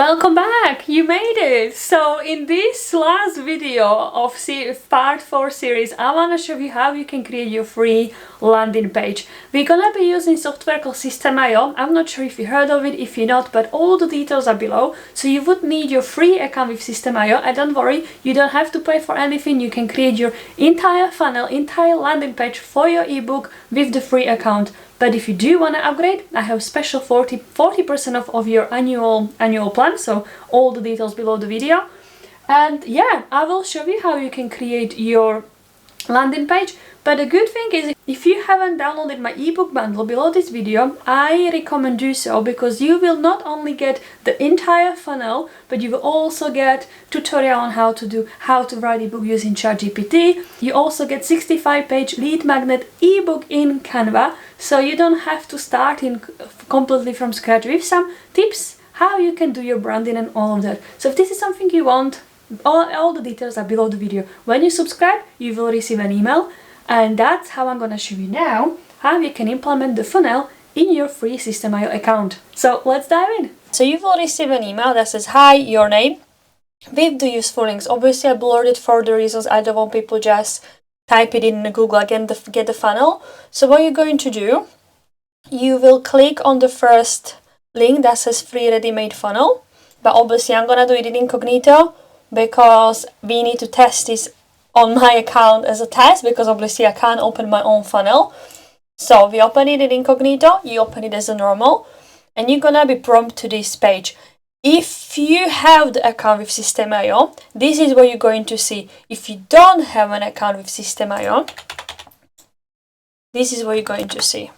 Welcome back! You made it! So in this last video of part 4 series, I want to show you how you can create your free landing page. We're gonna be using software called System.io. I'm not sure if you heard of it, if you're not, but all the details are below. So you would need your free account with System.io, and don't worry, you don't have to pay for anything. You can create your entire funnel, entire landing page for your ebook with the free account. But if you do want to upgrade, I have special 40% off of your annual plan, so all the details below the video. And yeah, I will show you how you can create your landing page. But the good thing is, if you haven't downloaded my ebook bundle below this video, I recommend do so, because you will not only get the entire funnel, but you will also get tutorial on how to write ebook using ChatGPT. You also get 65-page lead magnet ebook in Canva, so you don't have to start in completely from scratch, with some tips how you can do your branding and all of that. So if this is something you want, all the details are below the video. When you subscribe, you will receive an email, and that's how I'm gonna show you now how you can implement the funnel in your free System.io account. So let's dive in. So you will receive an email that says, "Hi, your name," with the useful links. Obviously I blurred it for the reasons I don't want people just type it in Google again to get the funnel. So what you're going to do, you will click on the first link that says free ready-made funnel, but obviously I'm gonna do it in incognito because we need to test this on my account as a test, because obviously I can't open my own funnel. So we open it in incognito, you open it as a normal, and you're gonna be prompted to this page. If you have the account with System.io, this is what you're going to see. If you don't have an account with System.io, this is what you're going to see.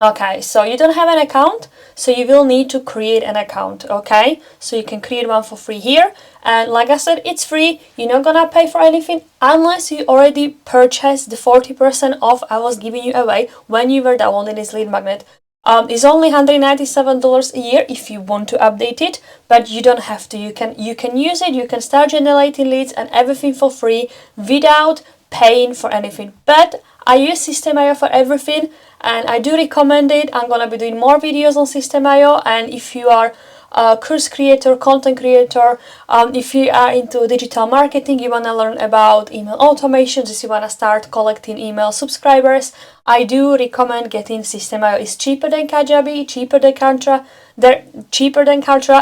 Okay, so you don't have an account, so you will need to create an account, okay? So you can create one for free here, and like I said, it's free. You're not gonna pay for anything unless you already purchased the 40% off I was giving you away when you were downloading this lead magnet. It's only $197 a year if you want to update it, but you don't have to. You can use it, you can start generating leads and everything for free without paying for anything. But I use System.io for everything, and I do recommend it. I'm gonna be doing more videos on System.io, and if you are a course creator, content creator, if you are into digital marketing, you wanna learn about email automations, if you wanna start collecting email subscribers, I do recommend getting System.io. It's cheaper than Kajabi, cheaper than Kartra,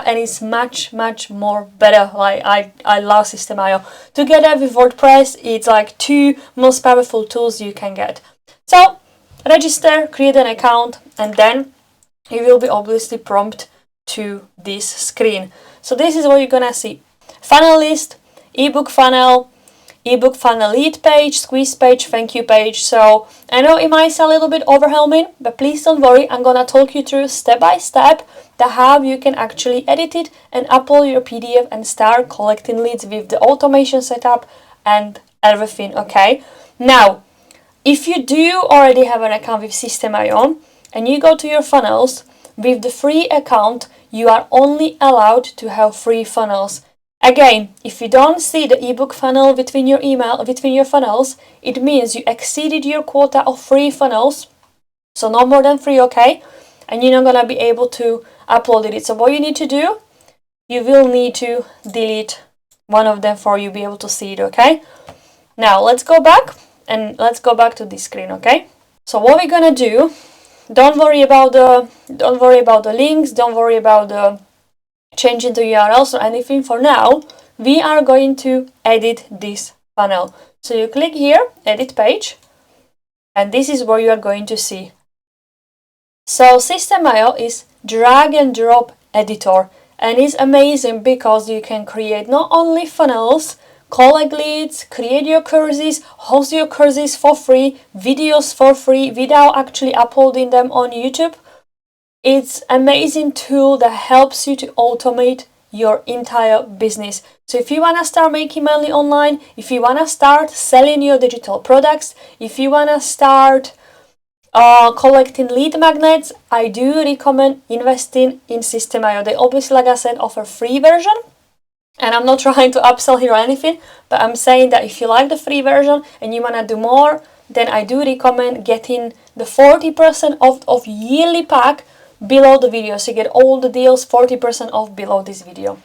and it's much more better. Like I love System.io. Together with WordPress, it's like two most powerful tools you can get. So register, create an account, and then you will be obviously prompted to this screen. So this is what you're gonna see: funnel list, ebook funnel lead page, squeeze page, thank you page. So I know it might sound a little bit overwhelming, but please don't worry. I'm gonna talk you through step by step how you can actually edit it and upload your PDF and start collecting leads with the automation setup and everything. Okay, now if you do already have an account with System.io and you go to your funnels, with the free account, you are only allowed to have free funnels. Again, if you don't see the ebook funnel between your funnels, it means you exceeded your quota of free funnels. So no more than 3, okay? And you're not gonna be able to upload it. So what you need to do, you will need to delete one of them for you be able to see it, okay? Now let's go back to this screen, okay? So what we're gonna do, don't worry about the links, don't worry about the changing the URLs or anything. For now, we are going to edit this funnel. So you click here, edit page, and this is what you are going to see. So System.io is drag and drop editor, and it's amazing because you can create not only funnels, collect leads, create your courses, host your courses for free, videos for free without actually uploading them on YouTube. It's an amazing tool that helps you to automate your entire business. So if you want to start making money online, if you want to start selling your digital products, if you want to start collecting lead magnets, I do recommend investing in System.io. They obviously, like I said, offer free version. And I'm not trying to upsell here or anything, but I'm saying that if you like the free version and you want to do more, then I do recommend getting the 40% of yearly pack below the video. So you get all the deals 40% off below this video.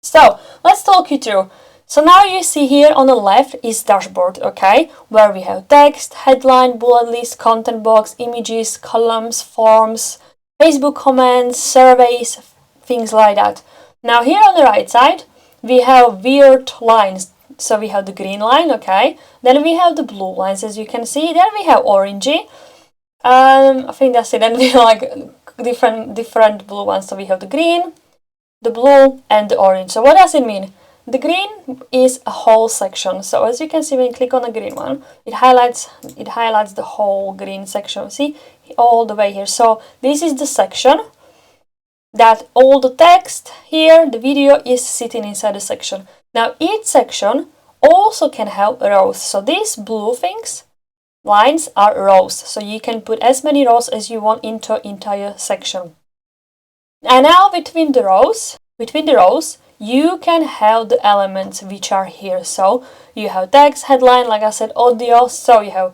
So let's talk you through. So now you see here on the left is dashboard, okay, where we have text, headline, bullet list, content box, images, columns, forms, Facebook comments, surveys, things like that. Now here on the right side, we have weird lines. So we have the green line, okay, then we have the blue lines, as you can see, then we have orangey. I think that's it, and we have like different blue ones. So we have the green, the blue, and the orange. So what does it mean? The green is a whole section. So as you can see, when you click on the green one, it highlights the whole green section. See, all the way here. So this is the section that all the text here, the video is sitting inside the section. Now each section also can have rows. So these blue things, lines, are rows. So you can put as many rows as you want into entire section. And now between the rows, you can have the elements which are here. So you have text, headline, like I said, audio. So you have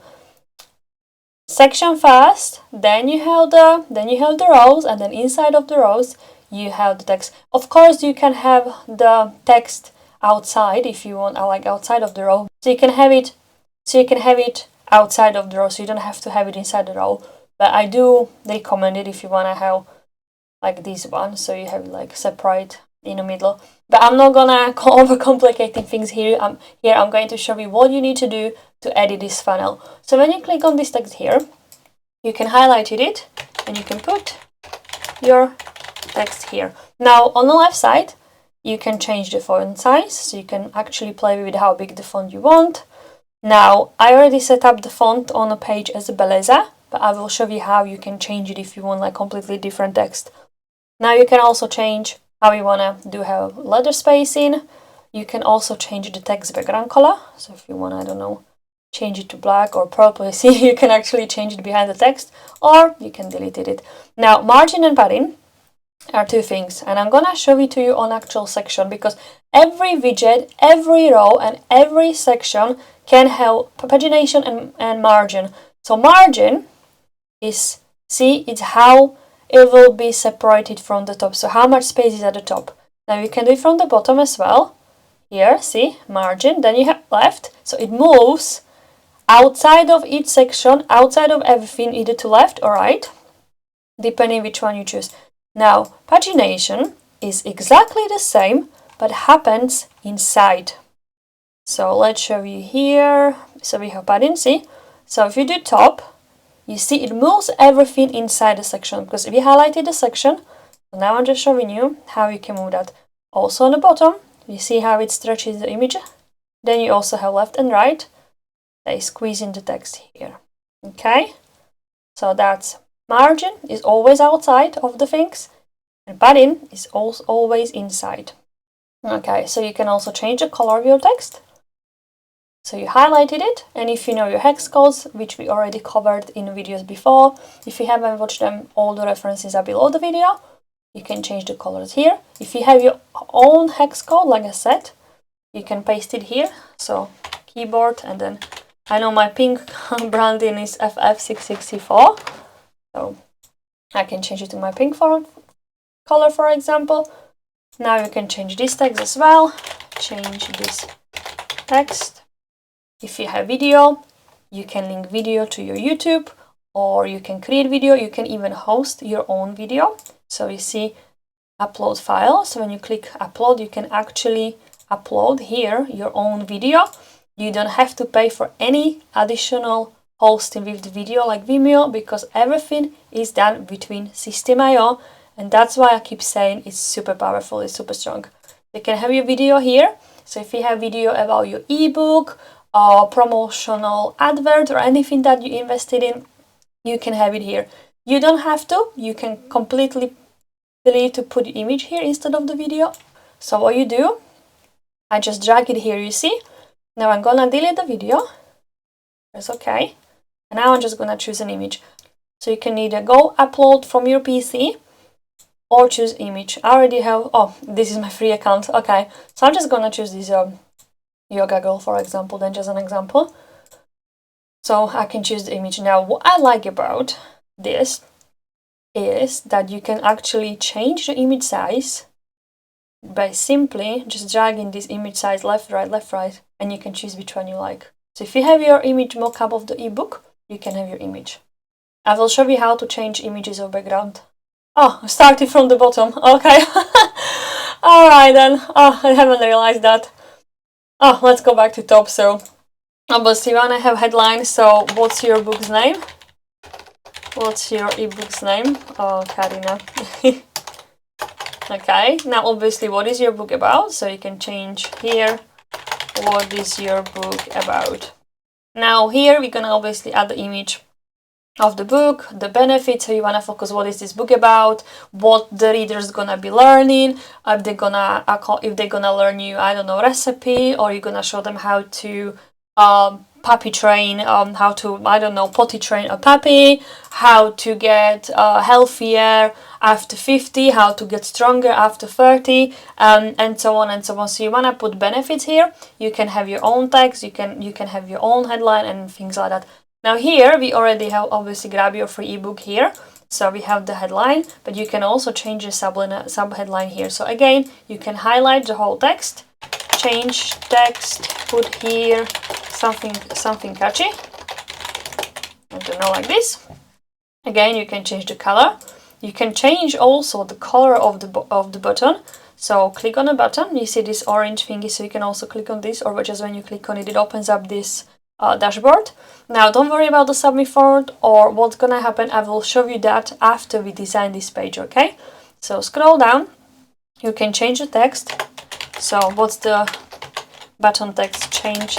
section first, then you have the rows, and then inside of the rows you have the text. Of course, you can have the text outside if you want, like outside of the row. So you can have it outside of the row. So you don't have to have it inside the row. But I do recommend it if you want to have like this one, so you have like separate in the middle. But I'm not gonna overcomplicating things here. I'm going to show you what you need to do to edit this funnel. So when you click on this text here, you can highlight it and you can put your text here. Now on the left side, you can change the font size, so you can actually play with how big the font you want. Now I already set up the font on a page as a Beleza, but I will show you how you can change it if you want like completely different text. Now you can also change how you wanna have letter spacing. You can also change the text background color. So if you want, I don't know, change it to black or purple, see, you can actually change it behind the text, or you can delete it. Now margin and padding are two things, and I'm gonna show it to you on actual section, because every widget, every row, and every section can have pagination and margin. So margin is, see, it's how it will be separated from the top. So how much space is at the top. Now you can do it from the bottom as well. Here, see, margin, then you have left. So it moves outside of each section, outside of everything, either to left or right, depending which one you choose. Now, pagination is exactly the same, but happens inside. So let's show you here. So we have padding, see? So if you do top, you see it moves everything inside the section, because we highlighted the section. So now I'm just showing you how you can move that. Also on the bottom, you see how it stretches the image. Then you also have left and right. They squeeze in the text here. Okay? So that's margin is always outside of the things, and padding is also always inside. Okay, so you can also change the color of your text. So you highlighted it, and if you know your hex codes, which we already covered in videos before, if you haven't watched them, all the references are below the video. You can change the colors here. If you have your own hex code, like I said, you can paste it here. So keyboard, and then I know my pink branding is FF664, so I can change it to my pink color, for example. Now you can change this text as well. Change this text. If you have video, you can link video to your YouTube, or you can create video. You can even host your own video. So you see upload file. So when you click upload, you can actually upload here your own video. You don't have to pay for any additional hosting with the video like Vimeo, because everything is done between System.io, and that's why I keep saying it's super powerful, it's super strong. You can have your video here. So if you have video about your ebook or promotional advert or anything that you invested in, you can have it here. You don't have to. You can completely delete to put the image here instead of the video. So what you do, I just drag it here, you see. Now I'm gonna delete the video. Press OK. And now I'm just gonna choose an image. So you can either go upload from your PC or choose image. I already have, oh, this is my free account. Okay, so I'm just gonna choose this yoga girl, for example, then just an example. So I can choose the image. Now what I like about this is that you can actually change the image size by simply just dragging this image size left, right, and you can choose which one you like. So if you have your image mockup of the ebook, you can have your image. I will show you how to change images of background. Oh, starting from the bottom. Okay. Alright then. Oh, I haven't realized that. Oh, let's go back to top. So, obviously, you wanna have headline. So, what's your book's name? What's your ebook's name? Oh, Karina. Okay, now obviously what is your book about? So you can change here, what is your book about? Now here we're gonna obviously add the image of the book, the benefits, so you wanna focus what is this book about, what the reader's gonna be learning, if they're gonna learn you, I don't know, recipe, or you're gonna show them how to puppy train, how to, I don't know, potty train a puppy, how to get healthier after 50, how to get stronger after 30, and so on and so on. So you want to put benefits here. You can have your own text, you can have your own headline and things like that. Now here we already have obviously grab your free ebook here. So we have the headline, but you can also change the sub-headline here. So again, you can highlight the whole text, change text, put here something catchy. I don't know, like this. Again, you can change the color. You can change also the color of the button. So click on a button, you see this orange thingy, so you can also click on this, or just when you click on it, it opens up this dashboard. Now don't worry about the submit forward or what's gonna happen. I will show you that after we design this page, okay? So scroll down, you can change the text. So what's the button text? Change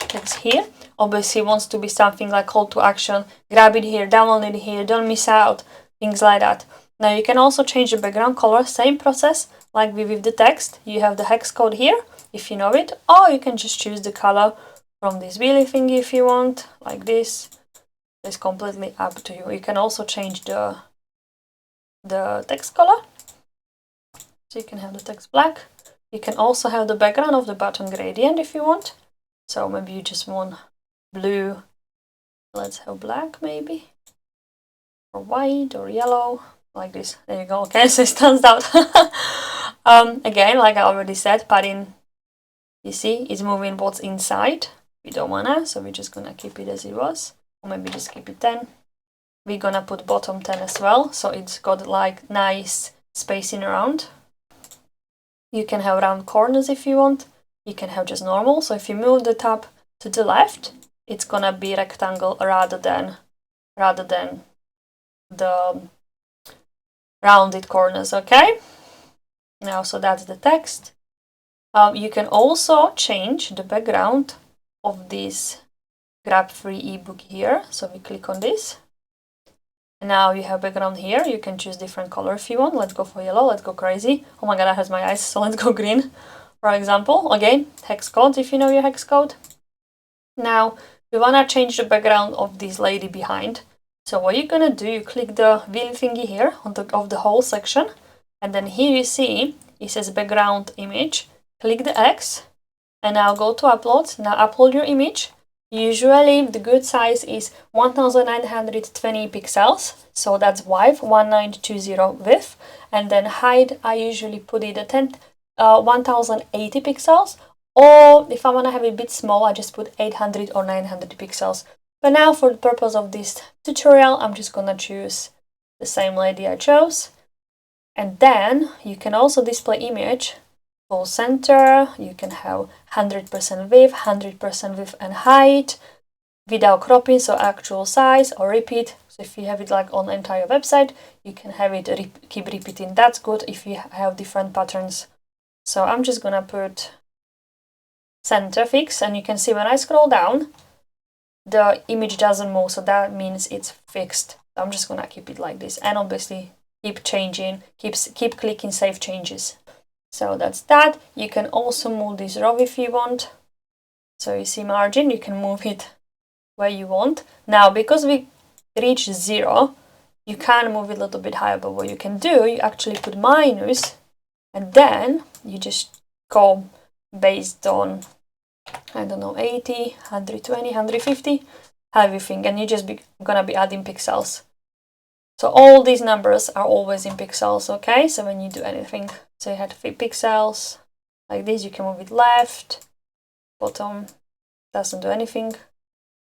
text here. Obviously wants to be something like call to action, grab it here, download it here, don't miss out, things like that. Now you can also change the background color, same process like with the text. You have the hex code here if you know it, or you can just choose the color from this wheelie thingy if you want, like this. It's completely up to you. You can also change the text color, so you can have the text black. You can also have the background of the button gradient if you want. So maybe you just want blue, let's have black maybe, or white or yellow, like this. There you go. Okay, so it stands out. Again, like I already said, padding, you see, is moving what's inside. We don't wanna, so we're just gonna keep it as it was, or maybe just keep it 10. We're gonna put bottom 10 as well, so it's got like nice spacing around. You can have round corners if you want. You can have just normal. So if you move the tab to the left, it's gonna be rectangle rather than the rounded corners. Okay. Now, so that's the text. You can also change the background of this grab free ebook here. So we click on this. Now you have background here. You can choose different color if you want. Let's go for yellow. Let's go crazy. Oh my god, that hurts my eyes. So let's go green, for example. Again, hex code if you know your hex code. Now we wanna change the background of this lady behind. So what you're gonna do, you click the wheel thingy here on of the whole section, and then here you see it says background image. Click the X, and now go to upload. Now upload your image. Usually the good size is 1920 pixels, so that's width, 1920 width, and then height I usually put it at 1080 pixels, or if I want to have it a bit small, I just put 800 or 900 pixels. But now for the purpose of this tutorial, I'm just gonna choose the same lady I chose. And then you can also display image full center. You can have 100% width, 100% width and height without cropping, so actual size, or repeat. So if you have it like on the entire website, you can have it keep repeating. That's good if you have different patterns. So I'm just gonna put center fix, and you can see when I scroll down, the image doesn't move, so that means it's fixed. So I'm just gonna keep it like this, and obviously keep changing, keep clicking save changes. So that's that. You can also move this row if you want. So you see margin, you can move it where you want. Now, because we reach 0, you can move it a little bit higher, but what you can do, you actually put minus, and then you just go based on, I don't know, 80, 120, 150, everything, and you just gonna be adding pixels. So all these numbers are always in pixels, okay? So when you do anything, so you had 3 pixels, like this, you can move it left, bottom, doesn't do anything,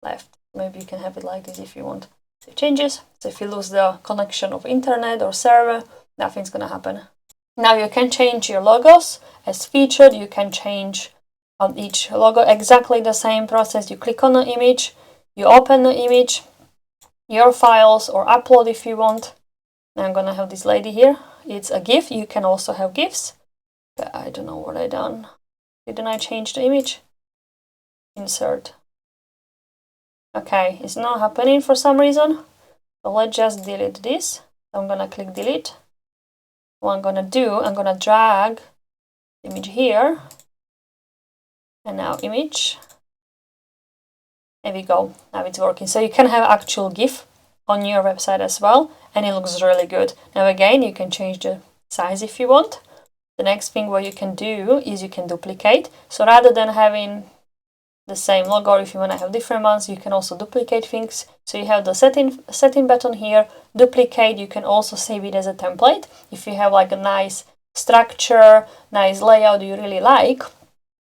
left. Maybe you can have it like this if you want. So it changes. So if you lose the connection of internet or server, nothing's gonna happen. Now you can change your logos as featured. You can change on each logo exactly the same process. You click on the image, you open the image, your files, or upload if you want. Now I'm gonna have this lady here. It's a GIF. You can also have GIFs, but I don't know what I done. Didn't I change the image? Insert. Okay, it's not happening for some reason. So let's just delete this. I'm gonna click delete. What I'm gonna do, I'm gonna drag the image here. And now image. There we go. Now it's working. So you can have actual GIF on your website as well, and it looks really good. Now again, you can change the size if you want. The next thing what you can do is you can duplicate. So rather than having the same logo, if you want to have different ones, you can also duplicate things. So you have the setting button here, duplicate. You can also save it as a template. If you have like a nice structure, nice layout you really like,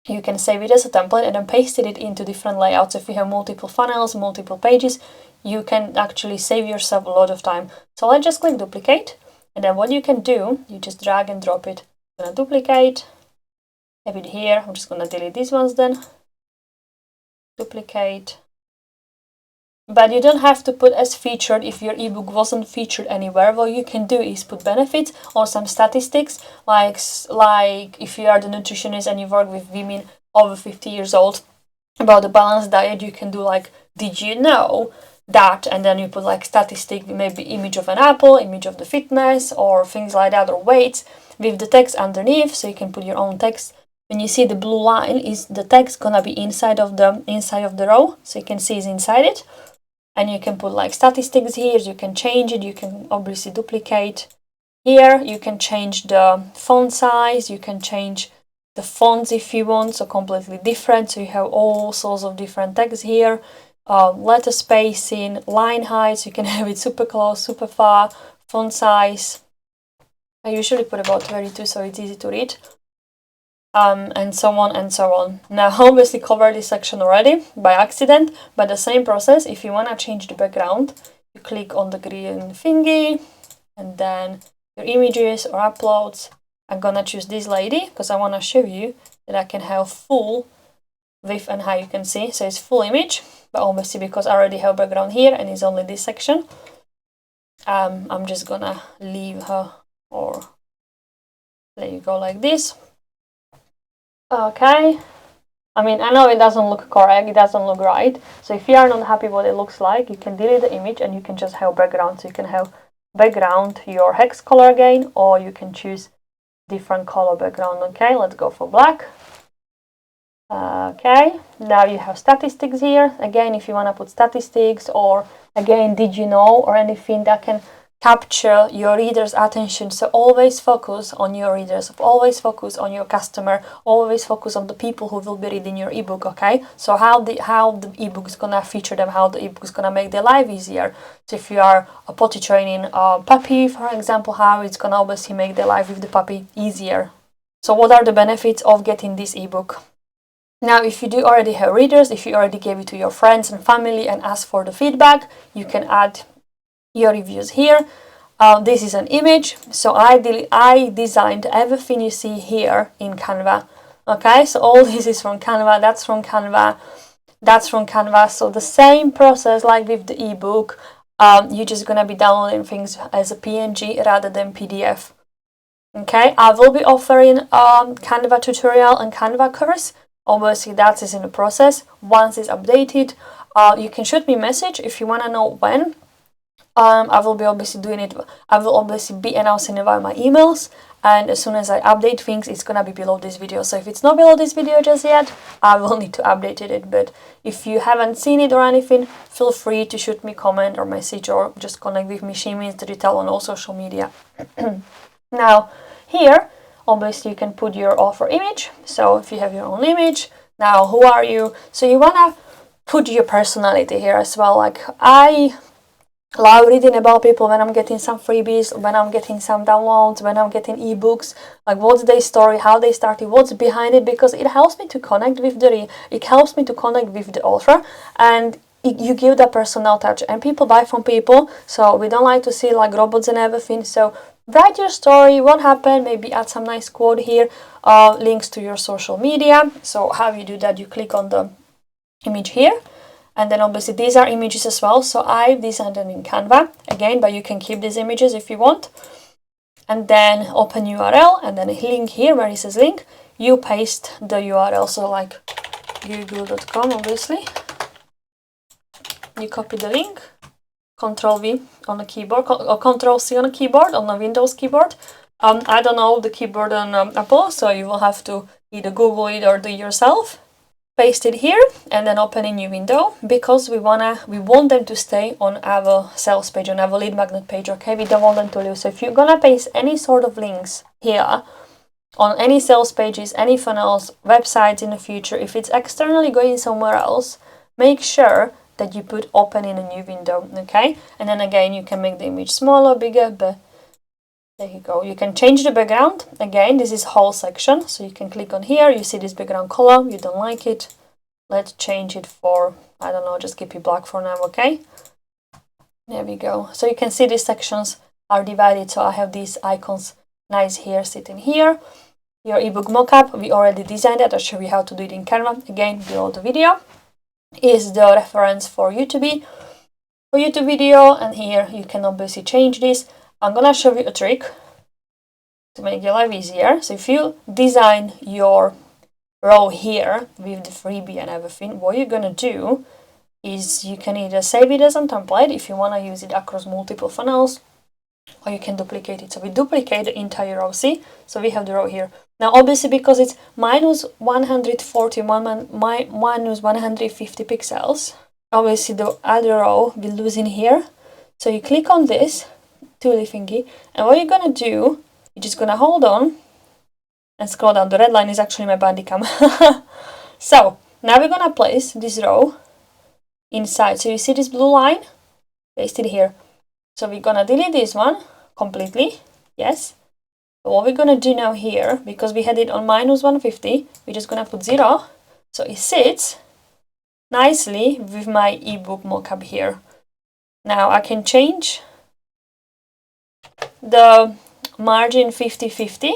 you can save it as a template and then paste it into different layouts. If you have multiple funnels, multiple pages, you can actually save yourself a lot of time. So let's just click duplicate, and then what you can do, you just drag and drop it. I'm gonna duplicate, have it here. I'm just gonna delete these ones then. Duplicate. But you don't have to put as featured if your ebook wasn't featured anywhere. What you can do is put benefits or some statistics, like if you are the nutritionist and you work with women over 50 years old about the balanced diet, you can do like, did you know that? And then you put like statistic, maybe image of an apple, image of the fitness, or things like that, or weights with the text underneath. So you can put your own text. When you see the blue line, is the text gonna be inside of the row, so you can see it's inside it. And you can put like statistics here, you can change it, you can obviously duplicate. Here you can change the font size, you can change the fonts if you want, so completely different. So you have all sorts of different text here. Letter spacing, line heights, you can have it super close, super far, font size. I usually put about 32 so it's easy to read. And so on and so on. Now, I obviously covered this section already by accident, but the same process. If you want to change the background, you click on the green thingy, and then your images or uploads. I'm gonna choose this lady because I want to show you that I can have full width and height. You can see, so it's full image, but obviously because I already have background here and it's only this section, I'm just gonna leave her, or there you go, like this. Okay, I mean, I know it doesn't look correct, it doesn't look right. So if you are not happy what it looks like, you can delete the image and you can just have background. So you can have background your hex color again, or you can choose different color background. Okay, let's go for black. Okay, now you have statistics here. Again, if you want to put statistics, or again, did you know, or anything that can capture your reader's attention. So always focus on your readers, always focus on your customer, always focus on the people who will be reading your ebook. Okay, so how the ebook is gonna feature them, how the ebook is gonna make their life easier. So if you are a potty training puppy, for example, how it's gonna obviously make their life with the puppy easier. So what are the benefits of getting this ebook? Now, if you do already have readers, if you already gave it to your friends and family and ask for the feedback, you can add your reviews here. This is an image, so I designed everything you see here in Canva. Okay, so all this is from Canva, that's from Canva, that's from Canva. So the same process like with the ebook, you're just gonna be downloading things as a PNG rather than PDF. Okay, I will be offering Canva tutorial and Canva course. Obviously that is in the process. Once it's updated, you can shoot me a message if you want to know when. I will be obviously doing it. I will obviously be announcing it via my emails, and as soon as I update things, it's gonna be below this video. So if it's not below this video just yet, I will need to update it. But if you haven't seen it or anything, feel free to shoot me a comment or message, or just connect with me. She means Digital on all social media. Now here, obviously you can put your offer image. So if you have your own image, now who are you? So you wanna put your personality here as well. Like love reading about people when I'm getting some freebies, when I'm getting some downloads, when I'm getting ebooks, like what's their story, how they started, what's behind it, because it helps me to connect with it helps me to connect with the author, and you give that personal touch, and people buy from people, so we don't like to see like robots and everything. So write your story, what happened, maybe add some nice quote here, links to your social media. So how you do that, you click on the image here, and then obviously these are images as well, so I've designed them in Canva again, but you can keep these images if you want. And then open URL, and then a link here where it says link, you paste the URL, so like google.com, obviously you copy the link, Control V on the keyboard, or Control C on the keyboard, on the Windows keyboard. I don't know the keyboard on Apple, so you will have to either Google it or do it yourself. Paste it here, and then open a new window, because we want them to stay on our sales page, on our lead magnet page, okay? We don't want them to lose. So if you're gonna paste any sort of links here on any sales pages, any funnels, websites in the future, if it's externally going somewhere else, make sure that you put open in a new window, okay? And then again, you can make the image smaller, bigger, but there you go. You can change the background. Again, this is whole section, so you can click on here. You see this background color, you don't like it. Let's change it for, I don't know, just keep it black for now, okay? There we go. So you can see these sections are divided, so I have these icons nice here, sitting here. Your ebook mockup, we already designed it. I'll show you how to do it in Canva. Again, below the video is the reference for YouTube video, and here you can obviously change this. I'm gonna show you a trick to make your life easier. So if you design your row here with the freebie and everything, what you're gonna do is you can either save it as a template if you wanna use it across multiple funnels, or you can duplicate it. So we duplicate the entire row, see? So we have the row here. Now obviously, because it's minus 141, minus 150 pixels, obviously the other row will lose in here. So you click on this tooly thingy, and what you're gonna do, you're just gonna hold on and scroll down. The red line is actually my Bandicam. So now we're gonna place this row inside. So you see this blue line? Paste it here. So we're gonna delete this one completely, yes. But what we're gonna do now here, because we had it on minus 150, we're just gonna put 0, so it sits nicely with my ebook mockup here. Now I can change the margin 50-50,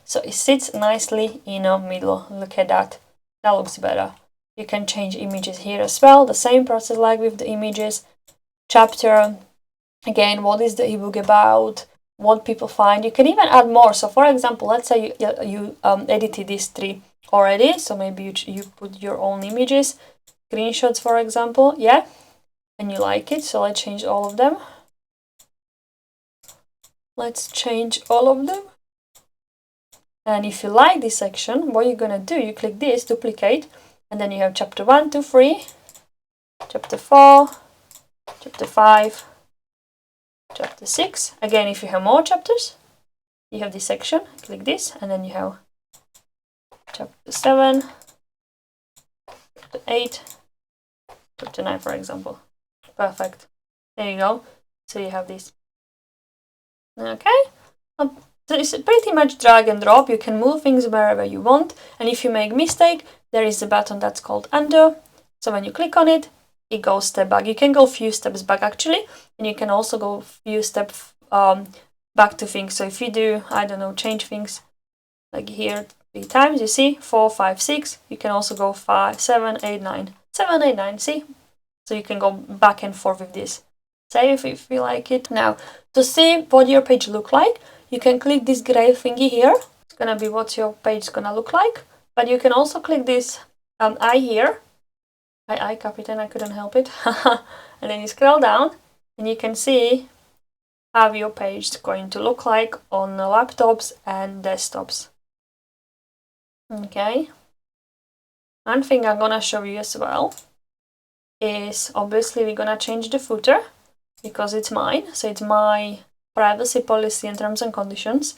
so it sits nicely in the middle. Look at that, that looks better. You can change images here as well, the same process like with the images. Chapter, again, what is the ebook about, what people find. You can even add more. So for example, let's say you edited these 3 already, so maybe you put your own images, screenshots for example, yeah, and you like it. So let's change all of them. Let's change all of them. And if you like this section, what you're gonna do, you click this, duplicate, and then you have chapter 1, 2, 3, chapter 4, chapter 5, chapter 6. Again, if you have more chapters, you have this section, click this, and then you have chapter 7, chapter 8, chapter 9, for example. Perfect. There you go. So you have this. Okay. So it's pretty much drag and drop. You can move things wherever you want. And if you make mistake, there is a button that's called undo. So when you click on it, it goes step back. You can go few steps back actually, and you can also go few steps back to things. So if you do, I don't know, change things like here 3 times, you see 4, 5, 6. You can also go 5, 7, 8, 9, 7, 8, 9. See? So you can go back and forth with this. Save if you like it. Now to see what your page look like, you can click this gray thingy here. It's gonna be what your page is gonna look like. But you can also click this eye here. I Captain, I couldn't help it. And then you scroll down and you can see how your page is going to look like on laptops and desktops. Okay. One thing I'm gonna show you as well is obviously we're gonna change the footer because it's mine. So it's my privacy policy and terms and conditions.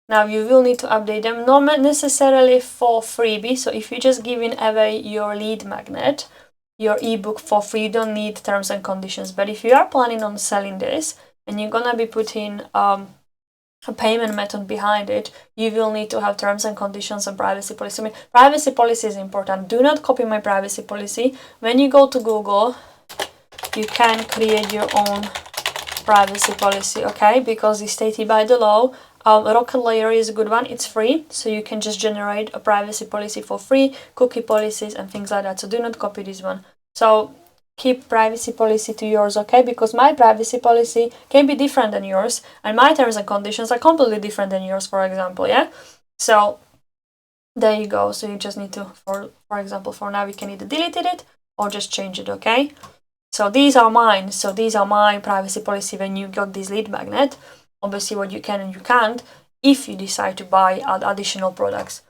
Now you will need to update them, not necessarily for freebie. So if you're just giving away your lead magnet, your ebook for free. You don't need terms and conditions. But if you are planning on selling this and you're gonna be putting a payment method behind it, you will need to have terms and conditions and privacy policy. I mean, privacy policy is important. Do not copy my privacy policy. When you go to Google, you can create your own privacy policy, okay? Because it's stated by the law. Rocket Layer is a good one. It's free, so you can just generate a privacy policy for free, cookie policies and things like that. So do not copy this one. So keep privacy policy to yours, okay? Because my privacy policy can be different than yours, and my terms and conditions are completely different than yours, for example, yeah? So there you go. So you just need to, for example, for now, you can either delete it or just change it, okay? So these are mine. So these are my privacy policy when you got this lead magnet. Obviously what you can and you can't if you decide to buy additional products.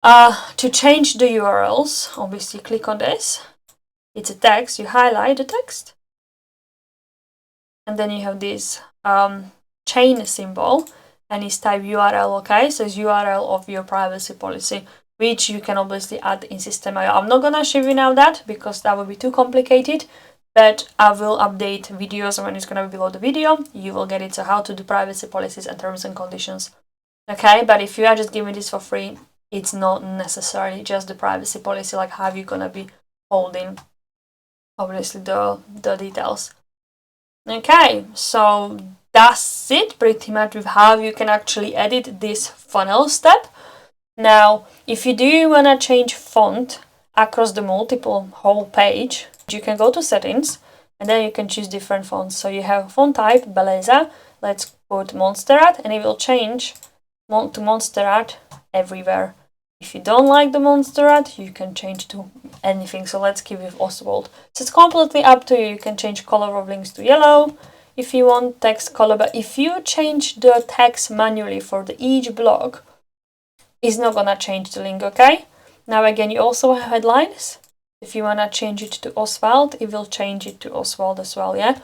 To change the URLs, obviously click on this. It's a text. You highlight the text. And then you have this chain symbol and it's type URL, okay? So it's URL of your privacy policy, which you can obviously add in System.io. I'm not gonna show you now that because that would be too complicated, but I will update videos when it's gonna be below the video. You will get it. So how to do privacy policies and terms and conditions. Okay, but if you are just giving this for free, it's not necessarily just the privacy policy, like how you're gonna be holding obviously the details. Okay, so that's it pretty much with how you can actually edit this funnel step. Now, if you do want to change font across the multiple whole page, you can go to settings and then you can choose different fonts. So you have font type, Beleza, let's put Monsterrat, and it will change to Monsterrat everywhere. If you don't like the Monsterrat, you can change to anything. So let's keep with Oswald. So it's completely up to you. You can change color of links to yellow if you want, text color. But if you change the text manually for each blog, it's not gonna change the link, okay? Now again, you also have headlines. If you wanna change it to Oswald, it will change it to Oswald as well, yeah?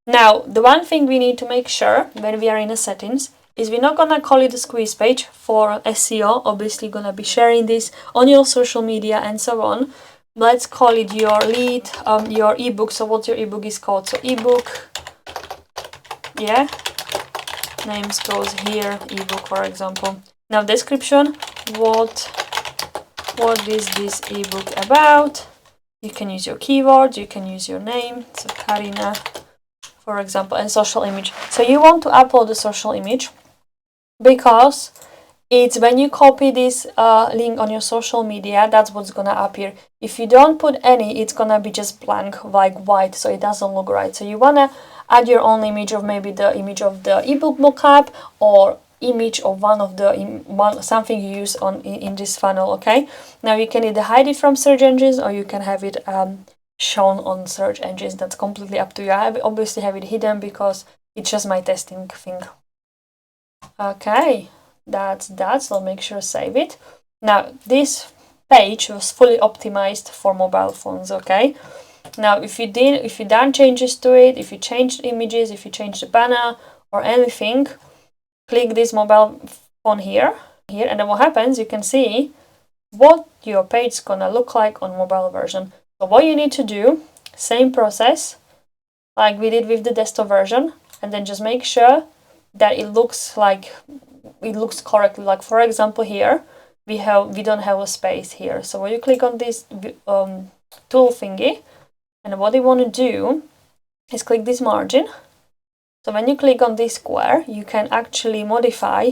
Now, the one thing we need to make sure when we are in the settings is we're not gonna call it a squeeze page for SEO. Obviously gonna be sharing this on your social media and so on. Let's call it your lead, your ebook. So what your ebook is called. So ebook, yeah, names goes here, ebook, for example. Now description, what is this ebook about? You can use your keywords, you can use your name, so Karina, for example, and social image. So you want to upload the social image because it's when you copy this link on your social media, that's what's gonna appear. If you don't put any, it's gonna be just blank, like white, so it doesn't look right. So you wanna add your own image of maybe the image of the ebook mockup or image of one of the something you use in this funnel, okay? Now you can either hide it from search engines or you can have it shown on search engines. That's completely up to you. I obviously have it hidden because it's just my testing thing. Okay, that's that. So make sure to save it. Now this page was fully optimized for mobile phones, okay? Now if you done changes to it, if you changed images, if you changed the banner or anything, click this mobile phone here, and then what happens, you can see what your page is gonna look like on mobile version. So what you need to do, same process like we did with the desktop version, and then just make sure that it looks correctly. Like for example here, we don't have a space here. So when you click on this tool thingy, and what you want to do is click this margin. So when you click on this square, you can actually modify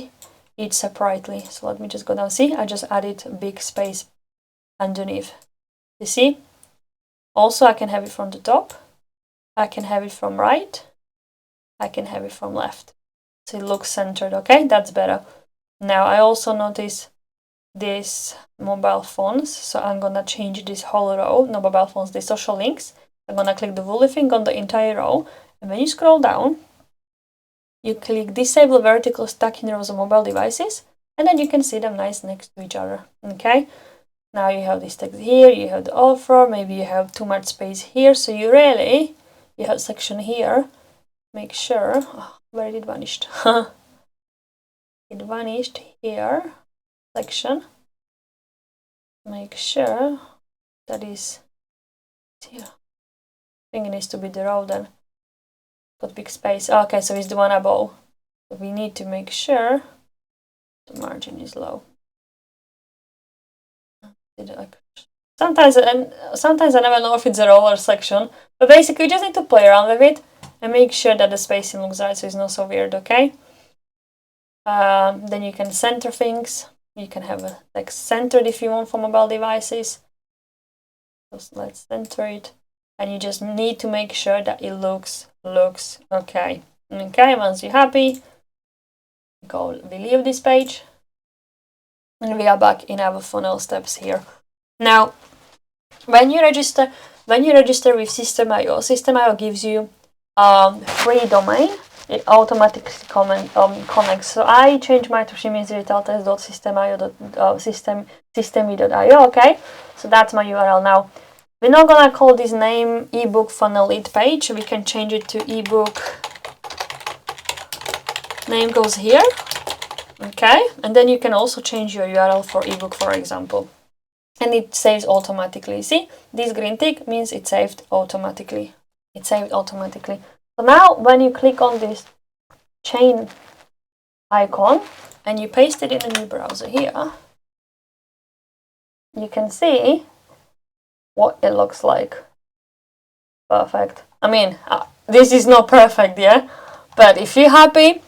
it separately. So let me just go down. See, I just added a big space underneath. You see? Also, I can have it from the top. I can have it from right. I can have it from left. So it looks centered, okay? That's better. Now, I also notice this mobile phones. So I'm gonna change this whole row. No mobile phones, the social links. I'm gonna click the woolly thing on the entire row. And when you scroll down, you click disable vertical stacking rows of mobile devices, and then you can see them nice next to each other, okay? Now you have this text here, you have the offer, maybe you have too much space here, so you have section here. Make sure, where did it vanished? It vanished here, section. Make sure that is here. I think it needs to be the row then. Got big space. Okay, so it's the one above. So we need to make sure the margin is low. Sometimes I never know if it's a row or section, but basically you just need to play around with it and make sure that the spacing looks right, so it's not so weird. Okay. Then you can center things. You can have a text centered if you want for mobile devices. Just let's center it, and you just need to make sure that it looks okay. Okay, once you're happy, we leave this page, and we are back in our funnel steps here. Now, when you register with System.io, System.io gives you free domain. It automatically connects. So I changed mine to systemi.io. Okay, so that's my URL now. We're not gonna call this name eBook funnel lead page. We can change it to eBook. Name goes here. Okay, and then you can also change your URL for eBook, for example, and it saves automatically. See, this green tick means it saved automatically. So now when you click on this chain icon and you paste it in a new browser here, you can see what it looks like. Perfect. I mean, this is not perfect, yeah? But if you're happy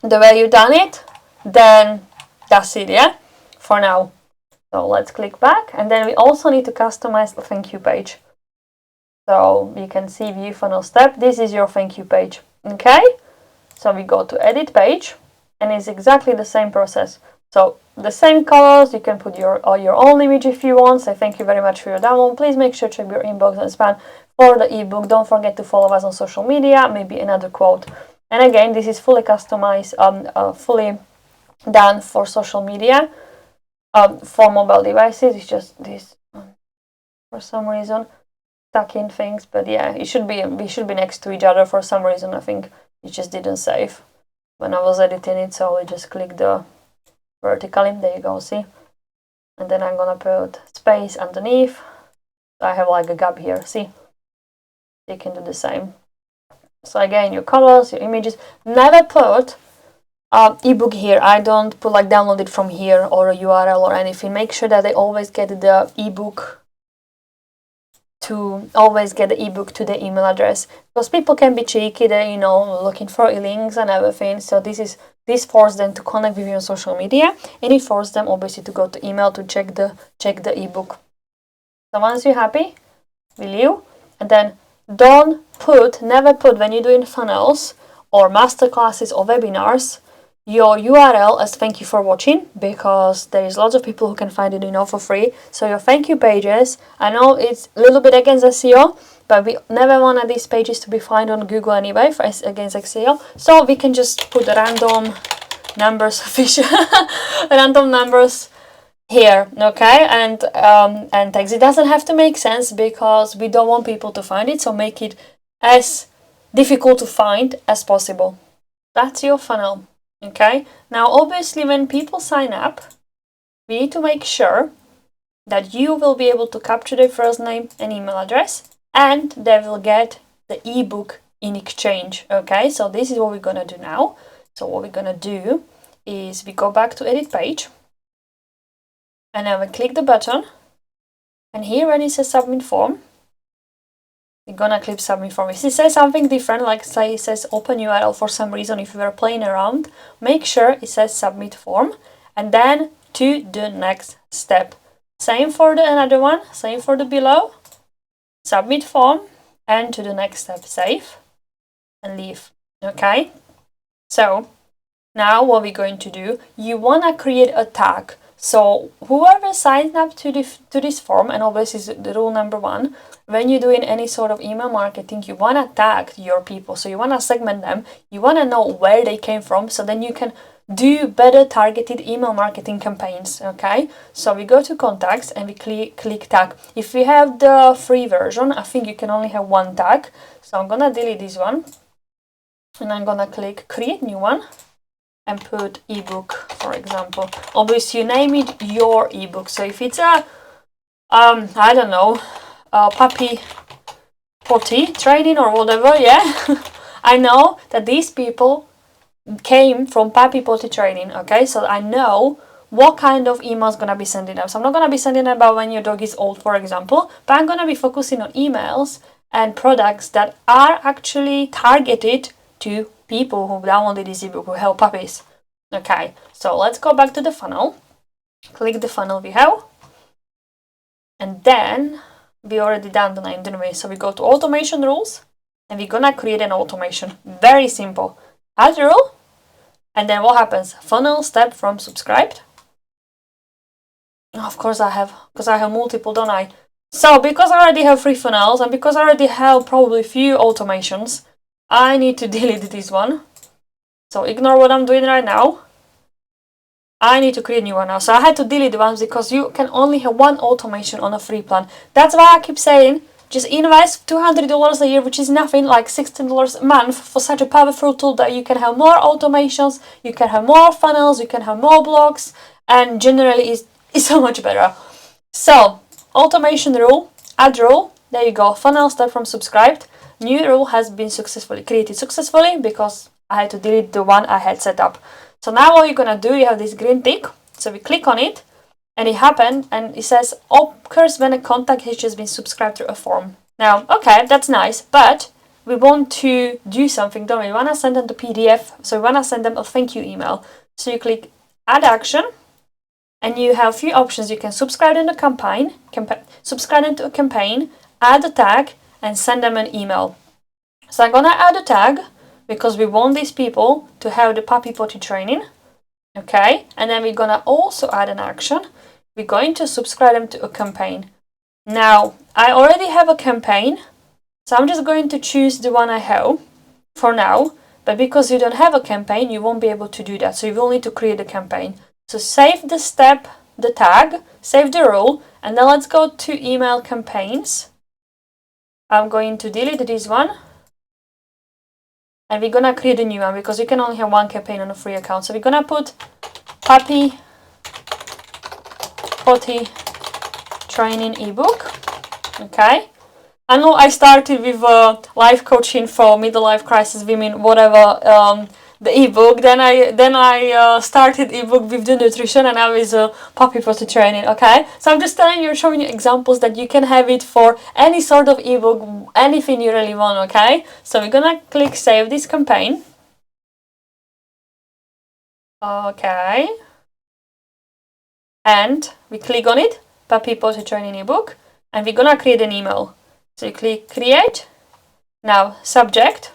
the way you've done it, then that's it, yeah? For now. So let's click back, and then we also need to customize the thank you page. So you can see view funnel step. This is your thank you page. Okay, so we go to edit page, and it's exactly the same process. So the same colors. You can put your own image if you want. Say thank you very much for your download. Please make sure to check your inbox and spam for the ebook. Don't forget to follow us on social media. Maybe another quote. And again, this is fully customized, fully done for social media. For mobile devices, it's just this for some reason. Stuck in things, but yeah, we should be next to each other for some reason. I think it just didn't save when I was editing it, so I just click the vertically. There you go, see? And then I'm gonna put space underneath. I have like a gap here, see? You can do the same. So again, your colors, your images. Never put ebook here. I don't put like download it from here or a URL or anything. Make sure that they always get the ebook to the email address, because people can be cheeky. They looking for links and everything. So this forces them to connect with you on social media, and it forces them obviously to go to email to check the ebook. So once you're happy, will you? And then never put when you're doing funnels or masterclasses or webinars your URL as thank you for watching, because there is lots of people who can find it for free. So your thank you pages, I know it's a little bit against SEO, but we never want these pages to be found on Google anyway against SEO. So we can just put random numbers random numbers here, okay, and text. It doesn't have to make sense because we don't want people to find it, so make it as difficult to find as possible. That's your funnel. Okay, now obviously when people sign up, we need to make sure that you will be able to capture their first name and email address, and they will get the ebook in exchange. Okay, so this is what we're gonna do now. So what we're gonna do is we go back to edit page, and then we click the button, and here when it says submit form, we're gonna click submit form. If it says something different, like say it says open URL for some reason, if you were playing around, make sure it says submit form, and then to the next step. Same for the another one, same for the below, submit form, and to the next step, save and leave. Okay, so now what we're going to do, you wanna create a tag. So whoever signs up to this form, and obviously is the rule number one, when you're doing any sort of email marketing, you want to tag your people. So you want to segment them. You want to know where they came from, so then you can do better targeted email marketing campaigns. Okay, so we go to contacts and we click tag. If we have the free version, I think you can only have one tag. So I'm gonna delete this one, and I'm gonna click create new one and put ebook, for example. Obviously you name it your ebook. So if it's a I don't know, puppy potty training or whatever, yeah, I know that these people came from puppy potty training, okay? So I know what kind of emails gonna be sending them. So I'm not gonna be sending them about when your dog is old, for example, but I'm gonna be focusing on emails and products that are actually targeted to people who downloaded this ebook, who help puppies. Okay, so let's go back to the funnel. Click the funnel we have, and then we already done the name, didn't we? So we go to automation rules, and we're gonna create an automation. Very simple. Add rule, and then what happens? Funnel step from subscribed. Of course I have, because I have multiple, don't I? So because I already have 3 funnels, and because I already have probably few automations, I need to delete this one. So ignore what I'm doing right now. I need to create a new one now. So I had to delete the ones because you can only have 1 automation on a free plan. That's why I keep saying, just invest $200 a year, which is nothing, like $16 a month, for such a powerful tool that you can have more automations, you can have more funnels, you can have more blogs, and generally is so much better. So automation rule, add rule, there you go, funnel step from subscribed. New rule has been created successfully because I had to delete the one I had set up. So now what you're gonna do, you have this green tick, so we click on it, and it happened, and it says occurs when a contact has just been subscribed to a form. Now, okay, that's nice, but we want to do something, don't we? We wanna send them the PDF, so we wanna send them a thank you email. So you click add action, and you have a few options. You can subscribe them to subscribe them to a campaign, add a tag, and send them an email. So I'm gonna add a tag because we want these people to have the puppy potty training, okay? And then we're gonna also add an action. We're going to subscribe them to a campaign. Now, I already have a campaign, so I'm just going to choose the one I have for now. But because you don't have a campaign, you won't be able to do that. So you will need to create a campaign. So save the step, the tag, save the rule, and then let's go to email campaigns. I'm going to delete this one, and we're gonna create a new one because you can only have 1 campaign on a free account. So we're gonna put puppy potty training ebook. Okay. I know I started with life coaching for midlife crisis women, whatever, the ebook. Then I started ebook with the nutrition, and now is puppy potty training. Okay, so I'm just telling you, showing you examples that you can have it for any sort of ebook, anything you really want. Okay, so we're gonna click save this campaign. Okay, and we click on it, puppy potty training ebook, and we're gonna create an email. So you click create. Now subject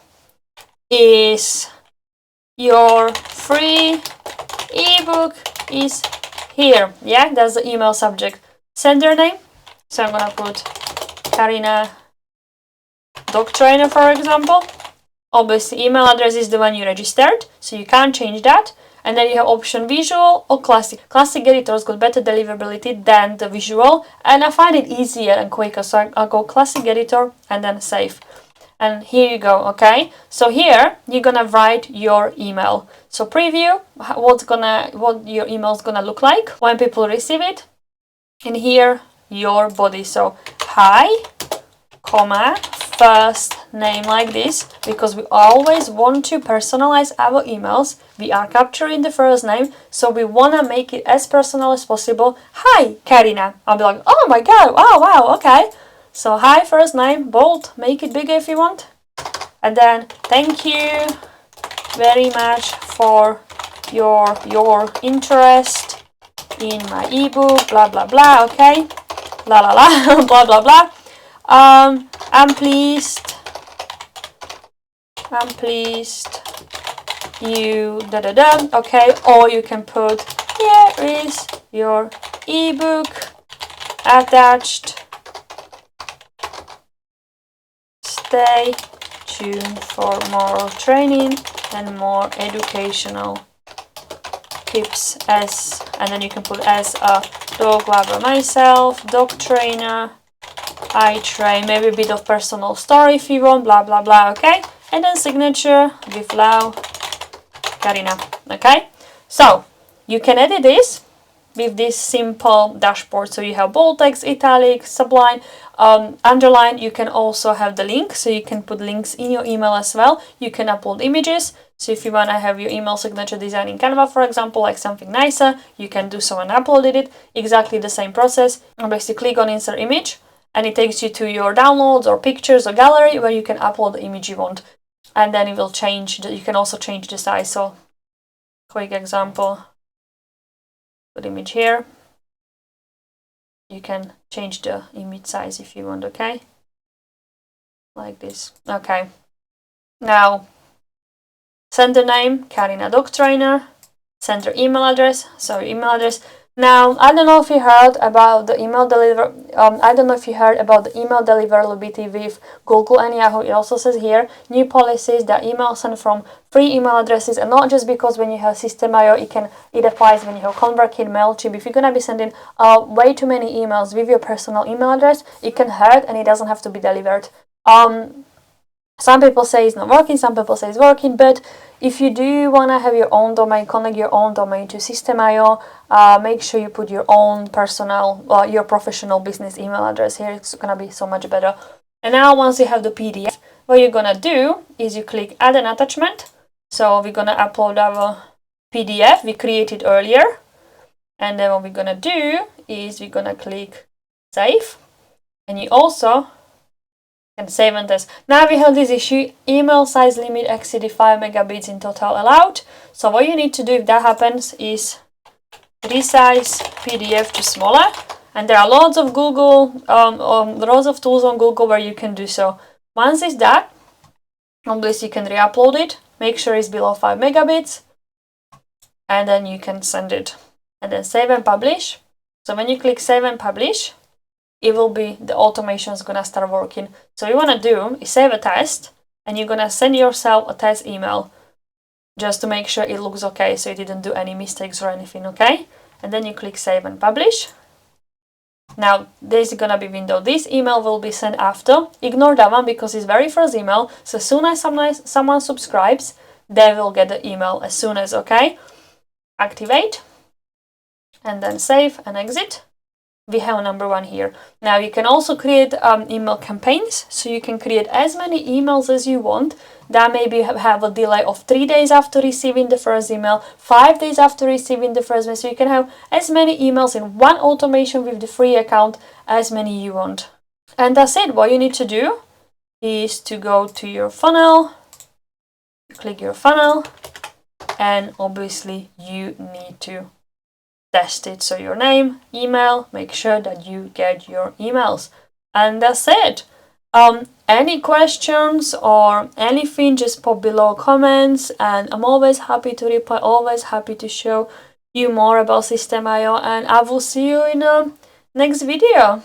is your free ebook is here. Yeah, that's the email subject. Sender name, so I'm gonna put Karina dog trainer, for example. Obviously email address is the one you registered, so you can't change that. And then you have option visual or classic. Classic editor's got better deliverability than the visual, and I find it easier and quicker, so I'll go classic editor and then save. And here you go. Okay, so here you're gonna write your email. So preview what your email is gonna look like when people receive it, and here your body. So hi, comma, first name, like this, because we always want to personalize our emails. We are capturing the first name, so we want to make it as personal as possible. Hi, Karina. I'll be like, oh my god, oh wow, okay. So hi, first name, bold, make it bigger if you want. And then thank you very much for your interest in my ebook, blah blah blah, okay, la la la, blah blah blah. I'm pleased you da da da, okay. Or you can put here is your ebook attached, stay tuned for more training and more educational tips, as, and then you can put as a dog lover myself, dog trainer, I train, maybe a bit of personal story if you want, blah blah blah, okay. And then signature with love, Karina. Okay, so you can edit this with this simple dashboard. So you have bold text, italic, sublime, underline. You can also have the link, so you can put links in your email as well. You can upload images. So if you want to have your email signature design in Canva, for example, like something nicer, you can do so and upload it. Exactly the same process. And basically click on insert image, and it takes you to your downloads or pictures or gallery where you can upload the image you want. And then it will change. You can also change the size. So quick example, put image here. You can change the image size if you want, okay? Like this. Okay. Now, sender name, Karina Dog Trainer. Sender email address, so email address. Now, I don't know if you heard about the email deliverability with Google and Yahoo. It also says here, new policies that email sent from free email addresses, and not just because when you have System.io, it applies when you have ConvertKit, MailChimp. If you're gonna be sending way too many emails with your personal email address, it can hurt and it doesn't have to be delivered. Some people say it's not working, some people say it's working, but if you do want to have your own domain, connect your own domain to System.io, make sure you put your own personal, your professional business email address here. It's going to be so much better. And now once you have the PDF, what you're going to do is you click add an attachment. So we're going to upload our PDF we created earlier. And then what we're going to do is we're going to click save. And you also can save and test. Now we have this issue, email size limit exceeded 5 megabits in total allowed. So what you need to do if that happens is resize PDF to smaller. And there are lots of lots of tools on Google where you can do so. Once it's done, obviously you can re-upload it. Make sure it's below 5 megabits. And then you can send it. And then save and publish. So when you click save and publish, it will be, the automation is gonna start working. So what you wanna do is save a test, and you're gonna send yourself a test email just to make sure it looks okay, so you didn't do any mistakes or anything, okay? And then you click save and publish. Now there's gonna be window. This email will be sent after. Ignore that one because it's very first email. So as soon as someone subscribes, they will get the email as soon as, okay? Activate, and then save and exit. We have number 1 here. Now you can also create email campaigns, so you can create as many emails as you want. That maybe have a delay of 3 days after receiving the first email, 5 days after receiving the first email. So you can have as many emails in one automation with the free account, as many you want. And that's it. What you need to do is to go to your funnel, click your funnel, and obviously you need to test it. So your name, email, make sure that you get your emails. And that's it. Any questions or anything, just pop below comments, and I'm always happy to reply, always happy to show you more about System.io, and I will see you in the next video.